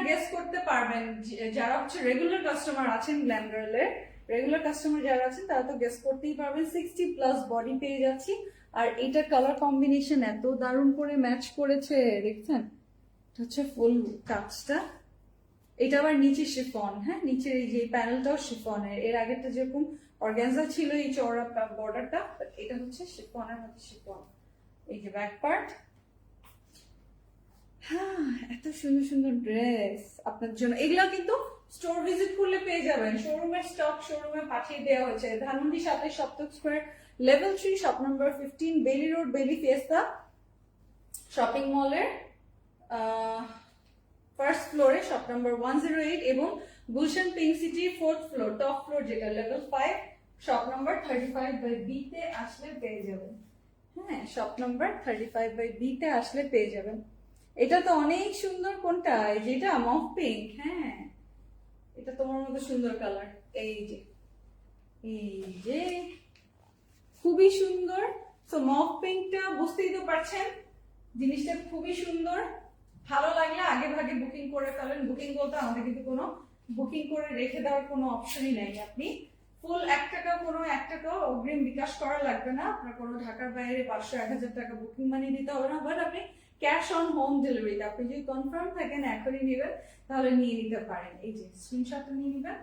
Guess করতে পারবেন, যারা হচ্ছে রেগুলার কাস্টমার আছেন গ্ল্যাম গার্লের, রেগুলার কাস্টমার যারা আছেন তারা তো গেস করতেই পারবেন। 60+ বডি পেয়ে যাচ্ছি। আর এটা কালার কম্বিনেশন এত দারুণ করে ম্যাচ করেছে, দেখছেন? এটা হচ্ছে ফুল কাজটা। এটা আবার নিচে শিফন, হ্যাঁ, নিচের এই যে প্যানেলটাও শিফনের। এর আগেরটা যেরকম অর্গানজা ছিল এই চওড়া বর্ডারটা, এটা হচ্ছে শিফনের মধ্যে শিফন। এই যে ব্যাক পার্ট। হ্যাঁ, এত সুন্দর সুন্দর ড্রেস আপনার জন্য। এগুলা কিন্তু স্টোর ভিজিট করলে পেয়ে যাবেন। শোরুমের স্টক শোরুমে পাঠিয়ে দেওয়া হয়েছে। Dhanmondi 27 Saptak square, level 3, shop number 15, Bailey road, Bailey Fiesta shopping মলের ফার্স্ট ফ্লোরে, শপ নাম্বার 108, এবং Gulshan pink city 4th floor, top floor যেটা, লেভেল 5, শপ নাম্বার 35/B তে আসলে পেয়ে যাবেন। হ্যাঁ, শপ নাম্বার 35/B তে আসলে পেয়ে যাবেন। এটা তো অনেক সুন্দর। কোনটা? যেটা মফ পিঙ্ক। হ্যাঁ, এটা তোমার মতো সুন্দর কালার। এই যে, এই যে খুবই সুন্দর। তো মফ পিঙ্কটা বুঝতেই তো পারছেন, জিনিসটা খুবই সুন্দর। ভালো লাগলে আগে ভাগে বুকিং করে ফেলেন। বুকিং বলতে আমাদের কিন্তু কোনো বুকিং করে রেখে দেওয়ার কোনো অপশনই নাই। আপনি ফুল 1 টাকা অগ্রিম বিকাশ করা লাগবে না। আপনার কোনো ঢাকার বাইরে 500-1000 টাকা বুকিং মানি দিতে হবে না। বাট আপনি ক্যাশ অন হোম ডেলিভারিতে আপনি যদি কনফার্ম থাকেন এখনই নেবেন, তাহলে নিয়ে নিতে পারেন। এই যে স্ক্রিনশট নিয়ে নেবেন।